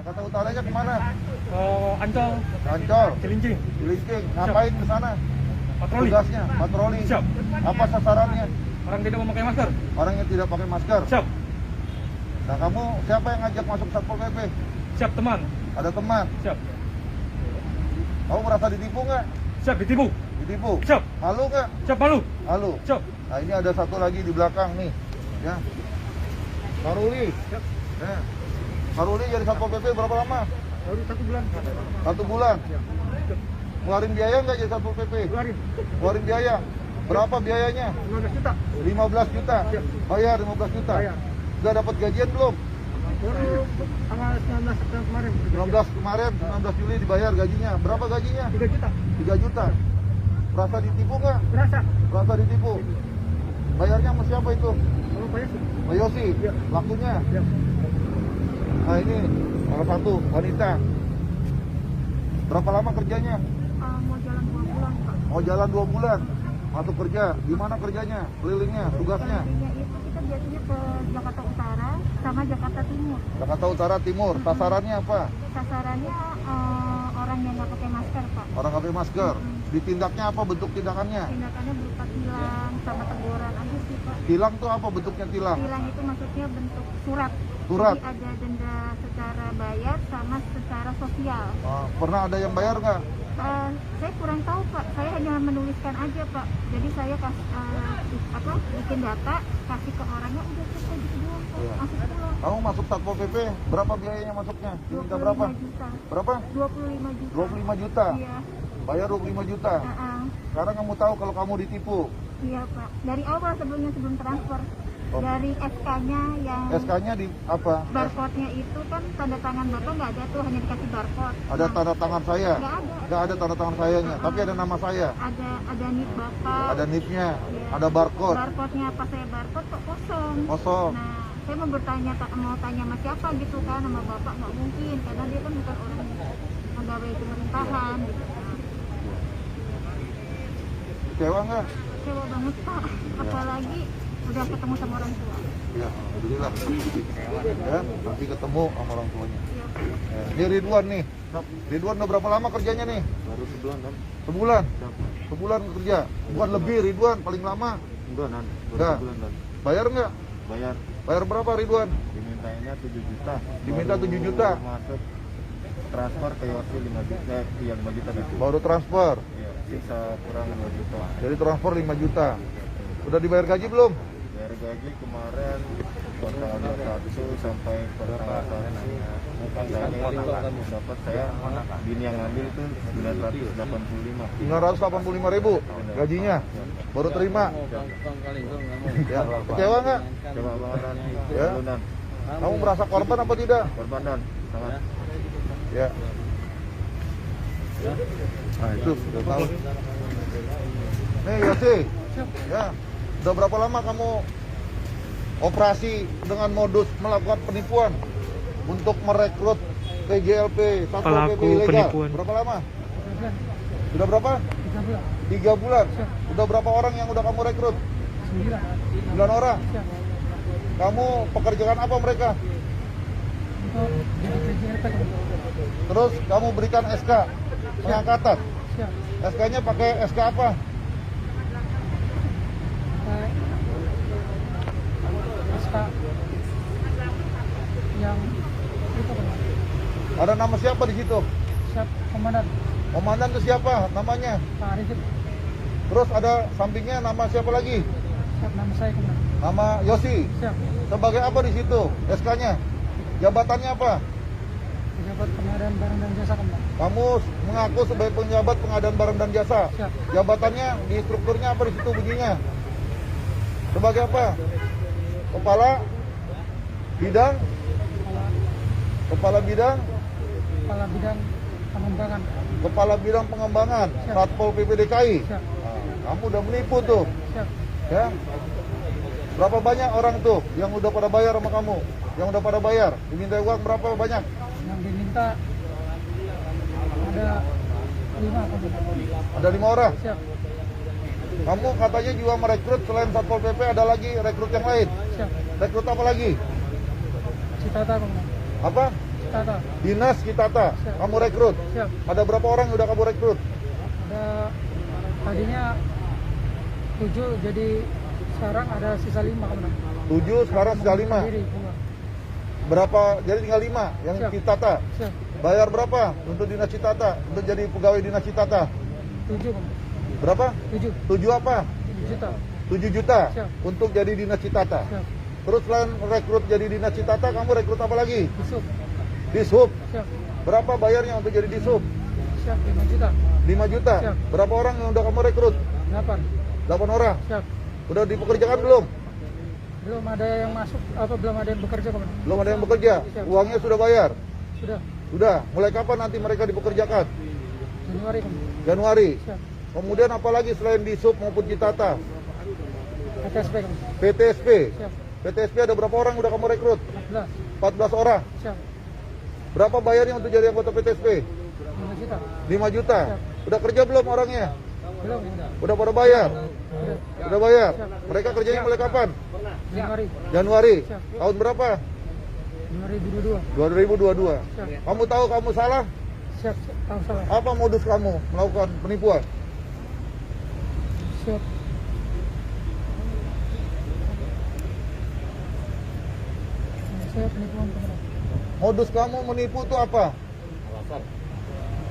Jakarta Utaranya kemana? Ancol. Ancol. Cilincing. Cilincing. Ngapain ke sana? Patroli. Tugasnya patroli. Siap. Apa sasarannya? Orang tidak memakai masker. Orang yang tidak pakai masker. Siap. Nah, kamu siapa yang ngajak masuk Satpol PP? Siap teman. Ada teman. Siap. Kamu merasa ditipu nggak? Siap ditipu. Ditipu. Siap. Malu nggak? Siap malu. Malu. Siap. Nah, ini ada satu lagi di belakang nih. Ya. Karuli. Siap. Ya. Karuli jadi Satpol PP berapa lama? Baru 1 bulan. 1 bulan. Siap. Ngeluarin biaya nggak jadi Satpol PP? Keluarin. Ngeluarin biaya. Berapa biayanya? 15 juta. 15 juta. Siap. Bayar 15 juta. Bayar. Sudah dapat gajian belum? Baru tanggal 19 September kemarin. 19 kemarin, 19 Juli dibayar gajinya. Berapa gajinya? 3 juta. 3 juta. Merasa ditipu nggak? Berasa. Merasa ditipu. Bayarnya sama siapa itu? Kalau bayar sih. Mbak Yosi. Iya. Lakunya. Ya. Nah, ini salah satu wanita. Berapa lama kerjanya? Mau jalan 2 bulan, Pak. Mau jalan 2 bulan. Masuk kerja. Di mana kerjanya? Kelilingnya, tugasnya. Tadinya itu kita biasanya ke Jakarta Utara sama Jakarta Timur. Jakarta Utara Timur. Sasarannya apa? Sasarannya orang yang nggak pakai masker, Pak. Orang nggak pakai masker. Ditindaknya apa bentuk tindakannya? Tindakannya berupa tilang sama teguran aja sih, Pak. Tilang tuh apa bentuknya tilang? Tilang itu maksudnya bentuk surat. Surat. Jadi ada denda secara bayar sama secara sosial. Pernah ada yang bayar nggak? Saya kurang tahu, Pak. Saya hanya menuliskan aja, Pak. Jadi saya bikin data, kasih ke orangnya, udah selesai gitu doang, Pak. Iya. Masuk pulang. Kamu masuk Satpol PP, berapa biayanya masuknya? Diminta berapa? 25 juta. Berapa? 25 juta. 25 juta. Iya. Bayar 25 juta. Sekarang kamu tahu kalau kamu ditipu. Iya, Pak. Dari awal sebelum transfer. Oh. Dari SK-nya yang SK-nya di apa? barcode-nya itu kan tanda tangan Bapak nggak ada tuh, hanya dikasih barcode. Ada tanda tangan saya? Nggak ada. Nggak ada tanda tangan sayanya, tapi ada nama saya. Ada NIP Bapak. Ada NIP-nya, Iya. ada barcode. Barcode-nya pas saya barcode kok kosong. Kosong. Nah, saya mau tanya sama siapa gitu kan, sama Bapak nggak mungkin karena dia kan bukan orang pegawai pemerintahan gitu kan. Kecewa nggak? Kecewa banget, Pak. Apalagi udah ketemu sama orang tua. Ya, alhamdulillah. Ya, nanti ketemu sama orang tuanya. Iya. Ya, ini Ridwan nih. Ridwan udah berapa lama kerjanya nih? Baru sebulan kan? Sebulan? Sebulan kerja? Bukan lebih Ridwan, paling lama? Enggak nan, Enggak. sebulan kan? Bayar nggak? Bayar, Bayar berapa Ridwan? dimintanya 7 juta. Diminta Baru 7 juta. Masuk transfer ke Yosi 5 juta, yang 5 juta itu. Baru transfer. Iya, sisa kurang 2 juta. Jadi transfer 5 juta. Udah dibayar gaji belum? Dari gaji kemarin total 21 sampai per tanggal 1 dapat saya, bini yang ngambil itu 985. 985.000 gajinya. Baru terima. Ya, kecewa nggak? Coba banget Ya. nan, Kamu merasa korban apa tidak? korban nan, sangat. Ya. Nah, itu udah tahu. Nih Yosi. Ya. Udah berapa lama kamu operasi dengan modus melakukan penipuan untuk merekrut PJLP Satpol PP Pelaku ilegal? penipuan. Berapa lama? Sudah berapa? 3 bulan. Udah berapa orang yang udah kamu rekrut? 9 orang. Kamu pekerjaan apa mereka? Terus kamu berikan SK pengangkatan. SK-nya pakai SK apa? Yang itu kan Ada nama siapa di situ? siap komandan Komandan itu siapa namanya? Pak Arifin, Terus ada sampingnya nama siapa lagi? siap nama saya komandan, Nama Yosi. siap Sebagai apa di situ? SK-nya? Jabatannya apa? pejabat pengadaan barang dan jasa komandan, Kamu mengaku sebagai penjabat pengadaan barang dan jasa. siap Jabatannya di strukturnya apa di situ bunyinya? Sebagai apa? Kepala bidang, kepala bidang, kepala bidang pengembangan, kepala bidang pengembangan Siap. Satpol PP DKI. siap Kamu udah menipu tuh, siap ya? Berapa banyak orang tuh yang udah pada bayar sama kamu? Yang udah pada bayar, diminta uang berapa banyak? yang diminta ada 5 komandan, Ada 5 orang. siap Kamu katanya juga merekrut selain Satpol PP ada lagi rekrut yang lain. siap Rekrut apa lagi? Citata komandan, Apa? Citata. Dinas Citata. Siap. Kamu rekrut. Siap. Ada berapa orang yang udah kamu rekrut? Ada tadinya 7, jadi sekarang ada sisa 5 komandan. 7, sekarang sudah 5. Sendiri, keluar. Berapa? Jadi tinggal 5 yang Siap. Citata. Siap. Bayar berapa untuk Dinas Citata? Untuk jadi pegawai Dinas Citata? 7 komandan. Berapa? 7 7 apa? juta. 7 juta Siap. untuk jadi Dinas Citata. Siap. Terus selain rekrut jadi Dinas Citata, kamu rekrut apa lagi? Besok. Dishub. Siap. Berapa bayarnya untuk jadi Dishub? Siap 5 juta. 5 juta. Siap. Berapa orang yang udah kamu rekrut? 8. 8 orang. Siap. Udah dipekerjakan belum? Belum ada yang masuk, belum ada yang bekerja komandan. Belum ada yang bekerja. Siap. Uangnya sudah bayar. Sudah. Sudah. Mulai kapan nanti mereka dipekerjakan? Januari komandan. Januari. Siap. Kemudian apa lagi selain Dishub maupun Citata? PTSP komandan. PTSP. Siap. PTSP ada berapa orang udah kamu rekrut? 14. 14 orang. Siap. Berapa bayarnya untuk jadi anggota PTSP? 5 juta. 5 juta. Siap. Udah kerja belum orangnya? Belum komandan. Udah pada bayar? Sudah. Udah bayar. Siap. Mereka kerjanya mulai kapan? Januari Januari. Siap. Tahun berapa? 2022. 2022. Siap. Kamu tahu kamu salah? Siap. Tahu salah. Apa modus kamu melakukan penipuan? Siap. Saya penipuan komandan. Modus kamu menipu itu apa? Alasan.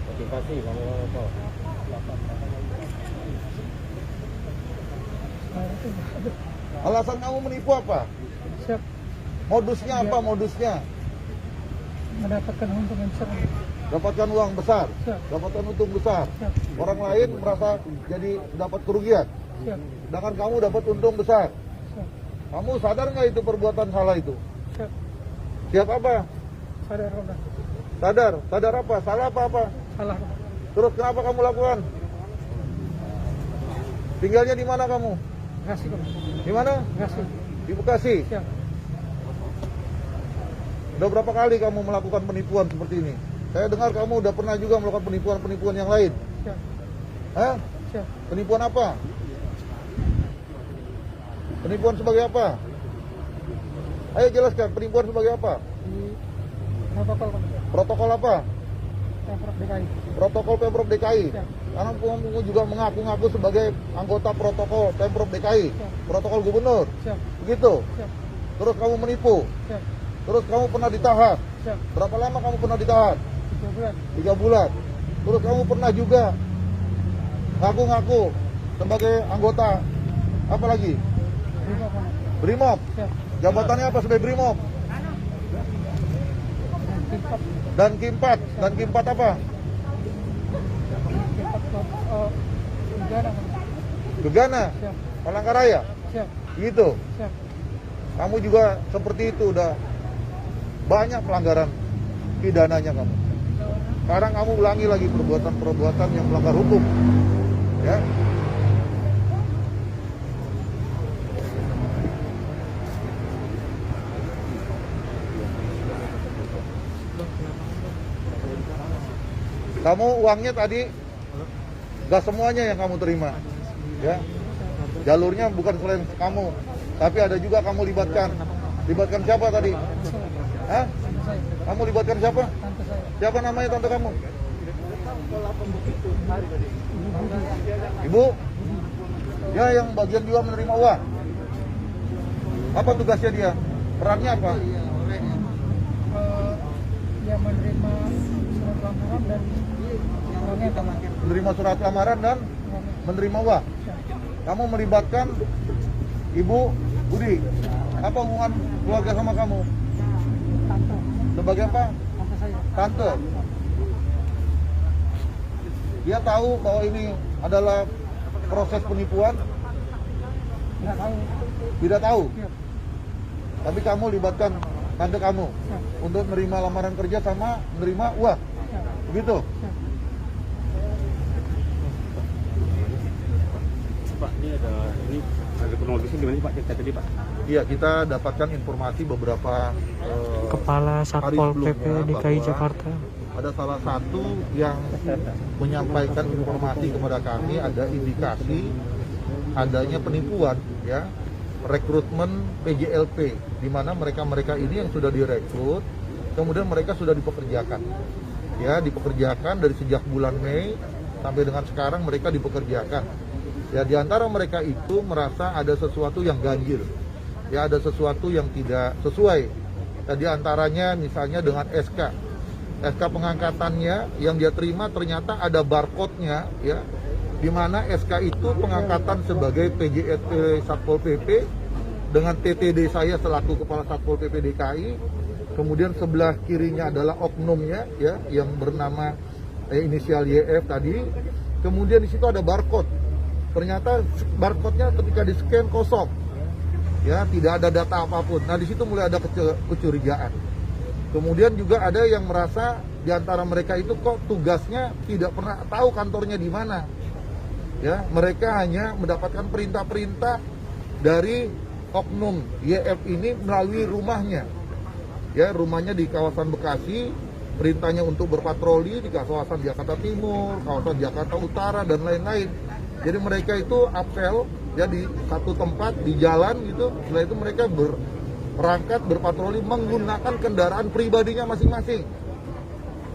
Motivasi kamu apa? Saya itu ada. Alasan kamu menipu apa? Siap. Modusnya apa modusnya? Mendapatkan untung yang besar komandan. Dapatkan uang besar, Siap. dapatkan untung besar. Siap. Orang lain merasa jadi dapat kerugian, Siap. sedangkan kamu dapat untung besar. Siap. Kamu sadar nggak itu perbuatan salah itu? Siap. Siap apa? Sadar komandan. Sadar, sadar apa? Salah apa? Salah komandan. Terus kenapa kamu lakukan? Tinggalnya di mana kamu? Kasih komandan. Di mana? Kasih. Di Bekasi. Siap. Udah berapa kali kamu melakukan penipuan seperti ini? Saya dengar kamu udah pernah juga melakukan penipuan-penipuan yang lain. Siap. Hah? Siap. Penipuan apa? Penipuan sebagai apa? Ayo jelaskan, penipuan sebagai apa? Di protokol komandan. Protokol apa? Pemprov DKI. Protokol Pemprov DKI. Siap. Karena kamu juga mengaku-ngaku sebagai anggota protokol Pemprov DKI. Siap. Protokol gubernur. Siap. Begitu. Siap. Terus kamu menipu. Siap. Terus kamu pernah ditahan. Siap. Berapa lama kamu pernah ditahan? 3 bulan. 3 bulan. Terus kamu pernah juga ngaku-ngaku sebagai anggota apa lagi? Terima komandan. Brimob. Siap. Jabatannya apa sebagai Brimob? Dan timpat. Dan Kimpat. Dan Kimpat apa? Timpat negara komandan. Gegana. Siap. Palangkaraya. Siap. Gitu. Siap. Kamu juga seperti itu udah banyak pelanggaran pidananya kamu. Sekarang kamu ulangi lagi perbuatan-perbuatan yang melanggar hukum. Ya. Kamu uangnya tadi gak semuanya yang kamu terima. Ya. Jalurnya bukan selain kamu, tapi ada juga kamu libatkan. Libatkan siapa tadi? Hah? Tante saya. Kamu libatkan siapa? Tante saya. Siapa namanya tante kamu? Ibu Budi. Ibu? Ya, yang bagian juga menerima uang. Apa tugasnya dia? Perannya apa? Dia menerima surat lamaran dan uangnya komandan. Menerima surat lamaran dan Uangnya. menerima uang. Siap. Kamu melibatkan Ibu Budi. Apa hubungan keluarga sama kamu? Tante. Sebagai apa? Tante saya. Tante. Dia tahu bahwa ini adalah proses penipuan? Nggak tahu. Tidak tahu. Siap. Tapi kamu libatkan tante kamu Siap. untuk menerima lamaran kerja sama menerima uang. Siap. Begitu? Siap. Pak, ini ada kronologisnya gimana sih Pak cerita tadi Pak? Iya, kita dapatkan informasi beberapa Kepala hari Satpol PP sebelumnya DKI bahwa Jakarta. ada salah satu yang menyampaikan informasi kepada kami, ada indikasi adanya penipuan, ya, rekrutmen PJLP, di mana mereka ini yang sudah direkrut kemudian mereka sudah dipekerjakan. Ya, dipekerjakan dari sejak bulan Mei sampai dengan sekarang mereka dipekerjakan. Ya, di antara mereka itu merasa ada sesuatu yang ganjil. Ya, ada sesuatu yang tidak sesuai. Ya, di antaranya misalnya dengan SK pengangkatannya yang dia terima ternyata ada barcode-nya, ya, di mana SK itu pengangkatan sebagai PJSP Satpol PP dengan TTD saya selaku Kepala Satpol PP DKI, kemudian sebelah kirinya adalah oknumnya, ya, yang bernama inisial YF tadi, kemudian di situ ada barcode, ternyata barcode-nya ketika di-scan kosong, ya, tidak ada data apapun. Nah, di situ mulai ada kecurigaan. Kemudian juga ada yang merasa di antara mereka itu kok tugasnya tidak pernah tahu kantornya di mana. Ya, mereka hanya mendapatkan perintah-perintah dari oknum YF ini melalui rumahnya. Ya, rumahnya di kawasan Bekasi, perintahnya untuk berpatroli di kawasan Jakarta Timur, kawasan Jakarta Utara dan lain-lain. Jadi mereka itu apel ya di satu tempat di jalan gitu. Setelah itu mereka berangkat berpatroli menggunakan kendaraan pribadinya masing-masing.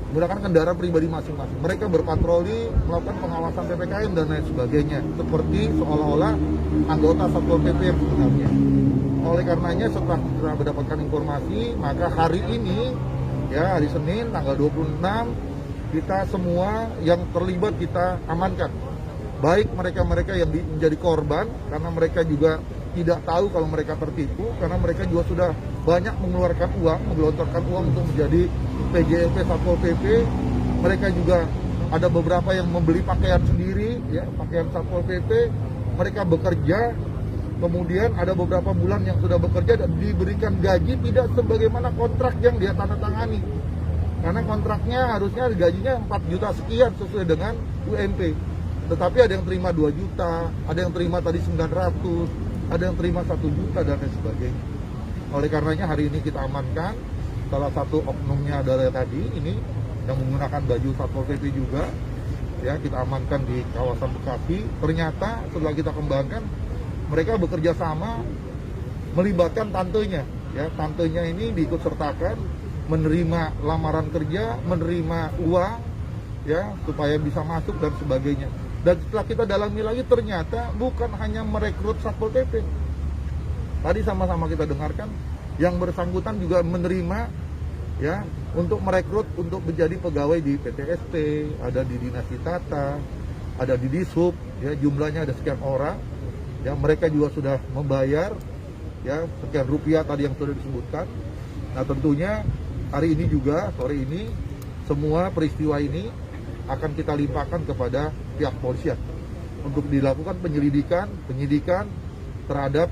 Menggunakan kendaraan pribadi masing-masing. Mereka berpatroli, melakukan pengawasan PPKM dan lain sebagainya. Seperti seolah-olah anggota Satpol PP yang sebenarnya. Oleh karenanya setelah mendapatkan informasi, maka hari ini, ya, hari Senin tanggal 26, kita semua yang terlibat kita amankan. Baik mereka-mereka yang menjadi korban, karena mereka juga tidak tahu kalau mereka tertipu, karena mereka juga sudah banyak mengeluarkan uang, menggelontorkan uang untuk menjadi PJLP Satpol PP. Mereka juga ada beberapa yang membeli pakaian sendiri, ya, pakaian Satpol PP. Mereka bekerja, kemudian ada beberapa bulan yang sudah bekerja dan diberikan gaji tidak sebagaimana kontrak yang dia tanda tangani. Karena kontraknya harusnya gajinya 4 juta sekian sesuai dengan UMP. Tetapi ada yang terima 2 juta, ada yang terima tadi 900, ada yang terima 1 juta dan lain sebagainya. Oleh karenanya hari ini kita amankan salah satu oknumnya adalah tadi ini yang menggunakan baju Satpol PP juga, ya, kita amankan di kawasan Bekasi. Ternyata setelah kita kembangkan mereka bekerja sama melibatkan tantenya, ya, tantenya ini diikut sertakan menerima lamaran kerja, menerima uang, ya, supaya bisa masuk dan sebagainya. Dan setelah kita dalami lagi ternyata bukan hanya merekrut Satpol PP. Tadi sama-sama kita dengarkan yang bersangkutan juga menerima, ya, untuk merekrut untuk menjadi pegawai di PTSP, ada di Dinas Tata, ada di Dishub, ya, jumlahnya ada sekian orang. Ya, mereka juga sudah membayar, ya, sekian rupiah tadi yang sudah disebutkan. Nah, tentunya hari ini juga sore ini semua peristiwa ini akan kita limpahkan kepada pihak polisian untuk dilakukan penyidikan terhadap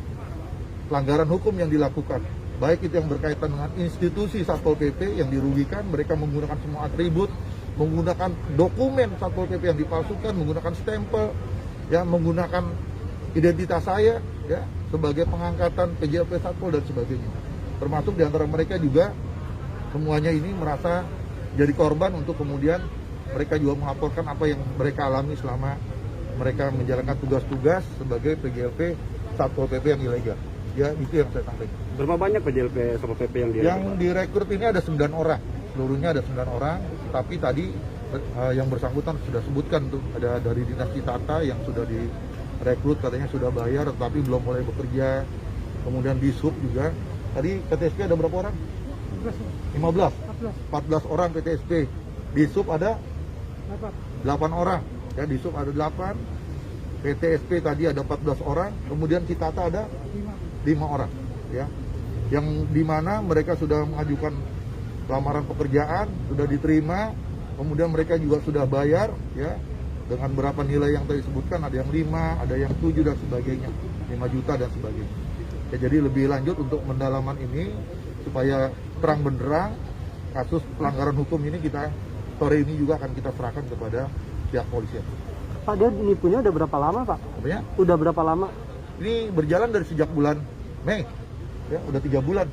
pelanggaran hukum yang dilakukan. Baik itu yang berkaitan dengan institusi Satpol PP yang dirugikan, mereka menggunakan semua atribut, menggunakan dokumen Satpol PP yang dipalsukan, menggunakan stempel, ya, menggunakan identitas saya, ya, sebagai pengangkatan PJLP Satpol dan sebagainya. Termasuk diantara mereka juga semuanya ini merasa jadi korban untuk kemudian mereka juga melaporkan apa yang mereka alami selama mereka menjalankan tugas-tugas sebagai PJLP Satpol PP yang ilegal. Ya, itu yang saya sampaikan. Berapa banyak PJLP Satpol PP yang direkrut? Yang direkrut ini ada 9 orang. Seluruhnya ada 9 orang, tapi tadi yang bersangkutan sudah sebutkan tuh, ada dari Dinas Tata yang sudah direkrut, katanya sudah bayar tetapi belum mulai bekerja. Kemudian di Sub juga. Tadi PTSP ada berapa orang? 15. 14 orang PTSP. Di Sub ada 8 orang. Ya, di Sub ada 8. PTSP tadi ada 14 orang, kemudian Citata ada 5 orang, ya. Yang dimana mereka sudah mengajukan lamaran pekerjaan, sudah diterima, kemudian mereka juga sudah bayar, ya, dengan berapa nilai yang tadi disebutkan, ada yang 5, ada yang 7 dan sebagainya, 5 juta dan sebagainya. Ya, jadi lebih lanjut untuk pendalaman ini supaya terang benderang kasus pelanggaran hukum ini kita sore ini juga akan kita serahkan kepada pihak polisian. Pak, dia nipunya udah berapa lama, Pak? Apanya? Udah berapa lama? Ini berjalan dari sejak bulan Mei, ya, udah 3 bulan.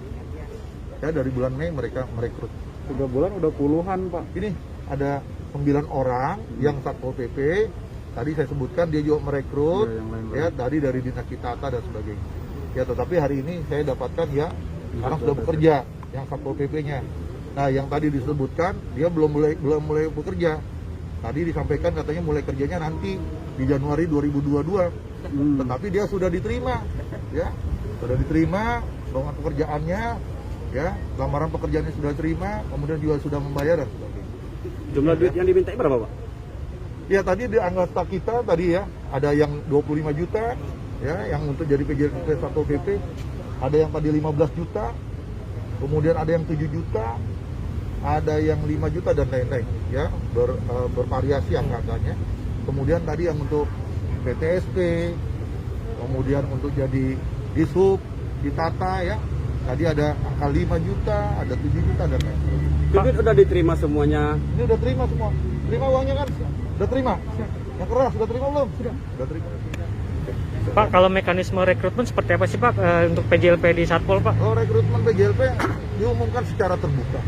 Ya, dari bulan Mei mereka merekrut. 3 bulan udah puluhan, Pak. Ini ada 9 orang yang Satpol PP. Tadi saya sebutkan dia juga merekrut, ya, tadi dari Dinas Tata dan sebagainya. Ya, tetapi hari ini saya dapatkan ya sekarang sudah bekerja yang Satpol PP-nya. Nah, yang tadi disebutkan dia belum mulai bekerja. Tadi disampaikan katanya mulai kerjanya nanti di Januari 2022. Tetapi dia sudah diterima, ya. Sudah diterima dengan pekerjaannya, ya. Lamaran pekerjaannya sudah terima, kemudian juga sudah membayar dan sebagainya. Jumlah duit yang diminta berapa, Pak? Ya, tadi di anggota kita tadi ya, ada yang 25 juta, ya, yang untuk jadi PJLP Satpol PP, ada yang tadi 15 juta, kemudian ada yang 7 juta, ada yang 5 juta dan lain-lain, ya, bervariasi angka-angkanya. Kemudian tadi yang untuk PTSP, kemudian untuk jadi disub, ditata, ya, tadi ada angka 5 juta, ada 7 juta dan lain-lain. Duit udah diterima semuanya. Ini udah terima semua, terima uangnya kan? Udah terima? Yang keras sudah terima belum? Sudah terima. Pak, kalau mekanisme rekrutmen seperti apa sih Pak untuk PJLP di Satpol Pak? Oh, rekrutmen PJLP diumumkan secara terbuka.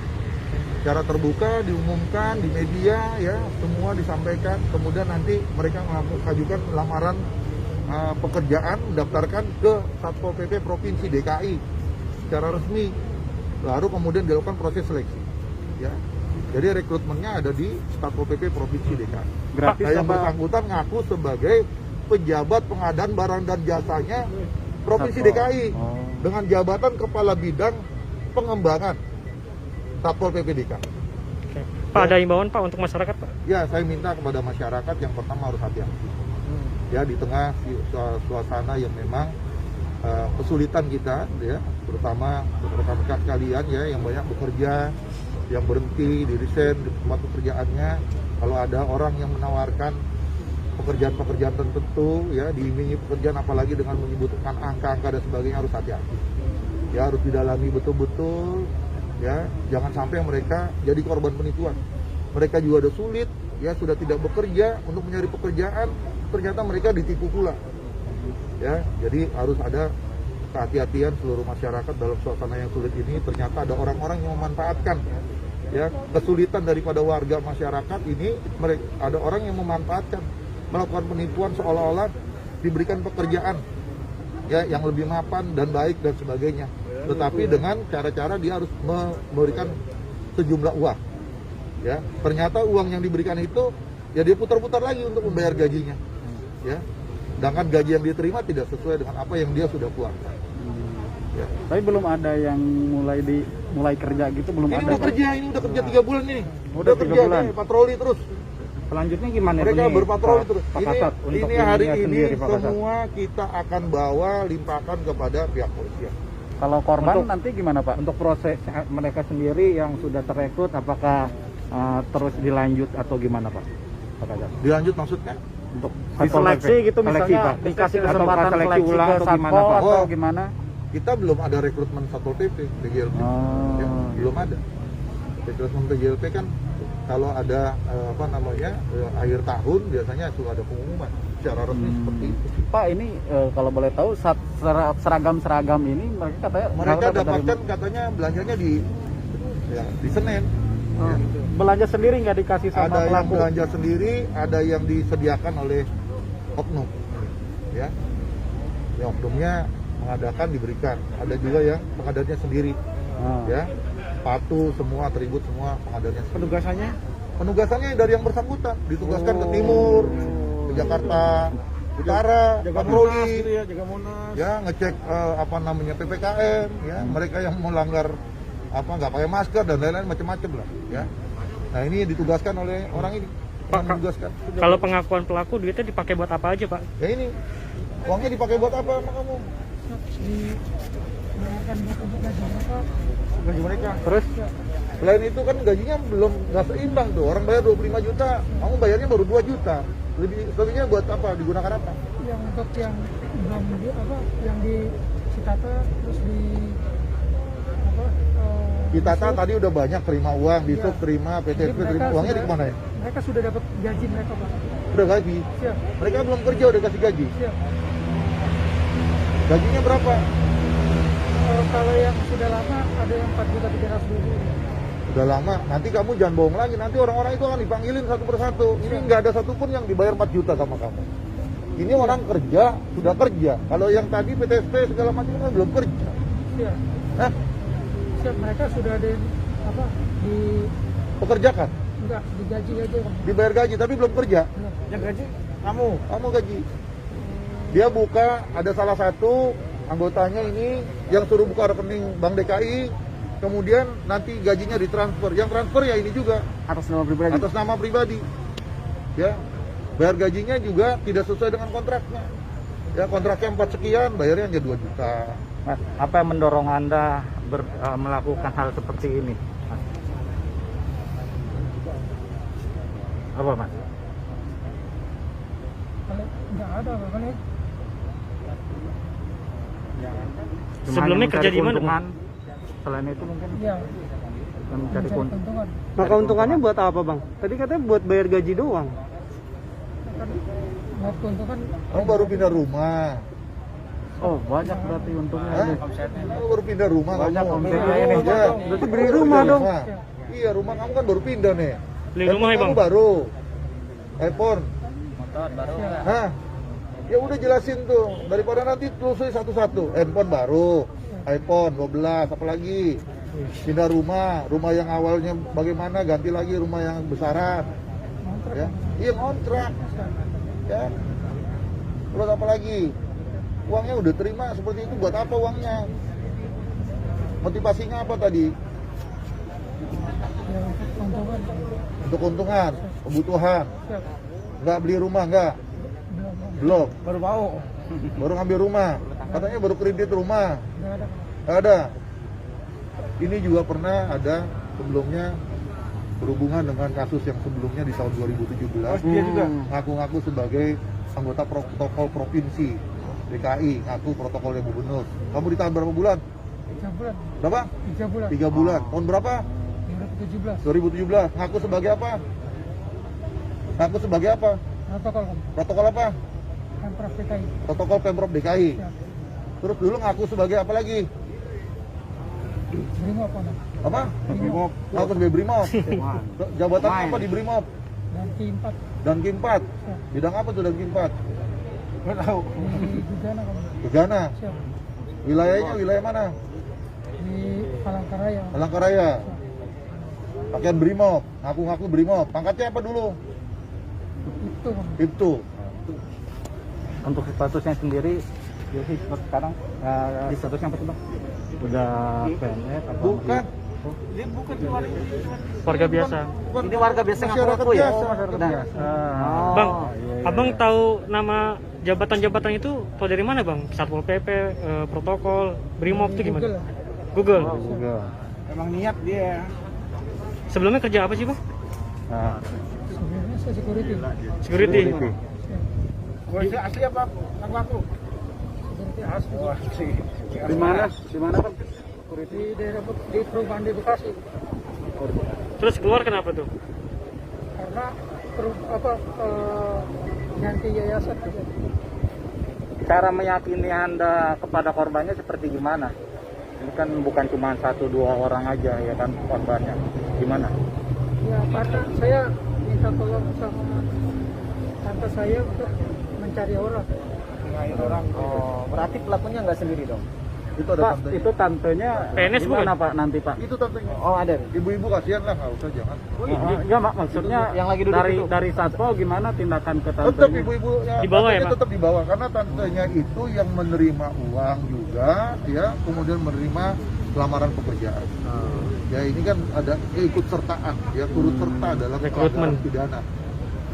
Secara terbuka diumumkan di media, ya, semua disampaikan. Kemudian nanti mereka mengajukan lamaran pekerjaan, mendaftarkan ke Satpol PP Provinsi DKI secara resmi. Lalu kemudian dilakukan proses seleksi, ya. Jadi rekrutmennya ada di Satpol PP Provinsi DKI. Gratis Yang apa? bersangkutan ngaku sebagai pejabat pengadaan barang dan jasanya Provinsi DKI dengan jabatan Kepala Bidang Pengembangan Satpol PP DKI. Oke. Pak, ada imbauan Pak untuk masyarakat Pak? Ya, saya minta kepada masyarakat yang pertama harus hati-hati. Ya, di tengah suasana yang memang kesulitan kita, ya, terutama rekan-rekan kalian, ya, yang banyak bekerja, yang berhenti di resign di tempat pekerjaannya. Kalau ada orang yang menawarkan pekerjaan-pekerjaan tertentu, ya, diiming-imingi pekerjaan, apalagi dengan menyebutkan angka-angka dan sebagainya, harus hati-hati. Ya, harus didalami betul-betul, ya, jangan sampai mereka jadi korban penipuan. Mereka juga ada sulit, ya, sudah tidak bekerja untuk mencari pekerjaan, ternyata mereka ditipu pula. Ya, jadi harus ada kehati-hatian seluruh masyarakat dalam suasana yang sulit ini. Ternyata ada orang-orang yang memanfaatkan, ya, kesulitan daripada warga masyarakat ini. Ada orang yang memanfaatkan, melakukan penipuan seolah-olah diberikan pekerjaan, ya, yang lebih mapan dan baik dan sebagainya. Tetapi dengan cara-cara dia harus memberikan sejumlah uang, ya. Ternyata uang yang diberikan itu, ya, dia putar-putar lagi untuk membayar gajinya, ya. Sedangkan gaji yang diterima tidak sesuai dengan apa yang dia sudah keluarkan. Ya. Tapi belum ada yang mulai kerja gitu, belum Ini ada. udah kerja 3 bulan ini. Udah 3 kerja bulan. nih, patroli terus. Selanjutnya gimana? Mereka berpatroli terus. Pak Kasat, untuk Ini hari ininya ini sendiri, Pak Kasat. semua kita akan bawa limpahkan kepada pihak polisian. Kalau korban Untuk- nanti gimana Pak? Untuk proses mereka sendiri yang sudah terekrut, apakah terus dilanjut atau gimana Pak? Pak Kasat? Dilanjut maksudnya? Untuk Diseleksi gitu Seleksi, misalnya, Pak. dikasih Atau kesempatan seleksi seleksi ulang ke atau gimana, Satpol Pak? atau Oh. gimana? Kita belum ada rekrutmen Satpol PP PJLP. Oh. Ya, belum ada. Rekrutmen PJLP kan kalau ada akhir tahun biasanya sudah ada pengumuman secara resmi seperti itu. Pak, ini kalau boleh tahu seragam-seragam ini mereka katanya Mereka dapat dari- dapatkan katanya belanjanya di Senen. Oh, Ya. belanja sendiri nggak dikasih sama Ada yang pelaku? belanja sendiri, ada yang disediakan oleh oknum, ya. Yang oknumnya mengadakan diberikan. Ada juga yang pengadanya sendiri, Oh. ya. Sepatu semua, atribut semua pengadanya sendiri. Penugasannya? Penugasannya dari yang bersangkutan, ditugaskan ke timur, ke Jakarta Utara, patroli, Jaga Monas. ya, ngecek PPKM, ya, mereka yang melanggar nggak pakai masker dan lain-lain macam-macam lah, ya. Nah, ini ditugaskan oleh orang ini, Pak, yang ditugaskan. Kalau pengakuan pelaku duitnya dipakai buat apa aja Pak? Ya ini, uangnya dipakai buat apa sama kamu? Gaji mereka. Terus Selain itu kan gajinya nggak seimbang tuh. Orang bayar 25 juta, kamu bayarnya baru 2 juta. Lebihnya buat apa? Digunakan apa? Yang untuk yang belum yang di Citata terus di Ditata tadi udah banyak terima uang, di Iya. sub terima, PTSP Jadi terima, mereka uangnya di sudah- kemana ya? mereka sudah dapat gaji mereka Pak. Udah gaji. Siap, Mereka belum kerja udah kasih gaji. siap. Gajinya berapa? Kalau yang sudah lama ada yang 4.300.000. Udah lama. Nanti kamu jangan bohong lagi. Nanti orang-orang itu akan dipanggilin satu persatu. Ini nggak ada satupun yang dibayar 4 juta sama kamu. Ini orang kerja, sudah kerja. Kalau yang tadi PTSP segala macam kan belum kerja. Siap. Hah? Siap, mereka sudah ada yang apa di Pekerjakan, enggak digaji aja Bang. dibayar gaji tapi belum kerja. Yang gaji kamu Gaji. Dia buka, ada salah satu anggotanya ini yang suruh buka rekening Bank DKI, kemudian nanti gajinya ditransfer. Yang transfer ya ini juga Atas nama pribadi. atas nama pribadi. Ya, bayar gajinya juga tidak sesuai dengan kontraknya. Ya, kontraknya 4 sekian, bayarnya hanya 2 juta. Mas, apa yang mendorong Anda melakukan hal seperti ini? Mas? Apa, Mas? Kalau enggak ada Bang ya. Cuma Sebelumnya hanya kerja mencari di mana, keuntungan. Selain itu mungkin Iya, mencari mencari keuntungan. keuntungan. Nah, keuntungannya buat apa, Bang? Tadi katanya buat bayar gaji doang. Kan buat keuntungan Kamu baru pindah rumah. Oh, banyak berarti untungnya. Hah? ini. Kamu baru pindah rumah Banyak kamu. omsetnya ini. Ya. Berarti beli Kamu rumah pindah dong. Iya, rumah kamu kan baru pindah nih. Beli rumah ya, Kamu Bang? baru. iPhone. Hah? Ya udah jelasin tuh, daripada nanti telusuri satu-satu. Handphone baru, iPhone 12, apalagi pindah rumah yang awalnya bagaimana, ganti lagi rumah yang besaran. kontrak. Ya, iya kontrak. Ya. Terus apa lagi? Uangnya udah terima seperti itu, buat apa uangnya? Motivasinya apa tadi? Ya untuk keuntungan. Untuk keuntungan, kebutuhan. Siap. Nggak beli rumah, nggak? Belum Bang. Belum. baru mau. Baru ngambil rumah. Katanya baru kredit rumah. Enggak ada. Nggak ada. Ini juga pernah ada sebelumnya berhubungan dengan kasus yang sebelumnya di tahun 2017. Dia juga. Ngaku-ngaku sebagai anggota protokol provinsi DKI, ngaku protokolnya gubernur. Kamu ditahan berapa bulan? 3 bulan. Berapa? 3 bulan. 3 bulan. Tahun berapa? 2017. 2017. Ngaku sebagai apa? Ngaku sebagai apa? Protokol Bang. Protokol apa? Pemprov DKI. Protokol Pemprov DKI. Siap. Terus dulu ngaku sebagai apa lagi? Brimob Bang. Apa? Brimob. Ngaku sebagai Brimob. Jabatan apa di Brimob? Dan K4 Dan K4. Bidang apa tuh Dan K4? Nggak tahu. di Gudana Bang. Gegana. Siap. Wilayahnya wilayah mana? Di Palangkaraya. Palangkaraya. Pakaian Brimob, ngaku-ngaku Brimob. Pangkatnya apa dulu? Itu Bang. Itu. Untuk statusnya sendiri, Yosi sekarang statusnya apa sih, Bang? Udah PNS atau Bukan. Dia bukan di warga. Warga biasa. Ini warga biasa nggak Masyarakat perokok ya? biasa. Oh, masyarakat Nah, biasa. Bang, iya. Abang tahu nama jabatan-jabatan itu tahu dari mana, Bang? Satpol PP, protokol, Brimob itu Google gimana? lah. Google. Google. Emang niat dia. Sebelumnya kerja apa sih, Bang? Nah, Sebenarnya saya security. Security. Siap. Polisi asli apa? Ngaku. Security asli. Wah, sih. di mana? Di mana, Bang? Di daerah di perumahan di Bekasi. Terus keluar kenapa tuh? Karena ganti yayasan aja. Cara meyakini Anda kepada korbannya seperti gimana? Ini kan bukan cuma 1-2 orang aja ya kan korbannya. Gimana? Ya karena saya minta tolong sama tante saya untuk mencari orang. Ngain orang. Oh, berarti pelakunya nggak sendiri dong? itu ada Pak, tantenya. itu tantenya PNS gimana Pak nanti Pak? Itu tantenya. Oh ada. Ibu-ibu kasihan lah, nggak usah jangan. Ya Mak, maksudnya Yang lagi duduk dari itu. dari satpol gimana tindakan ke Tetap tantenya? ibu-ibu ya, Di bawah ya, tantenya Pak? tetap di bawah karena tantenya itu yang menerima uang juga ya, kemudian menerima lamaran pekerjaan. Ya ini kan ada ikut sertaan ya, turut serta dalam Rekrutmen. pelanggaran pidana.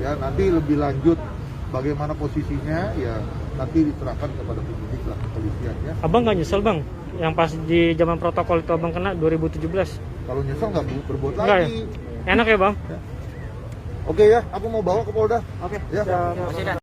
Ya nanti lebih lanjut bagaimana posisinya ya nanti diserahkan kepada penyidik lah, kepolisian ya. Abang nggak nyesel, Bang? Yang pas di zaman protokol itu Abang kena 2017. Kalau nyesel nggak berbuat Enggak ya? lagi. Enak ya, Bang? Oke ya, aku mau bawa ke Polda. Oke. Ya. siap.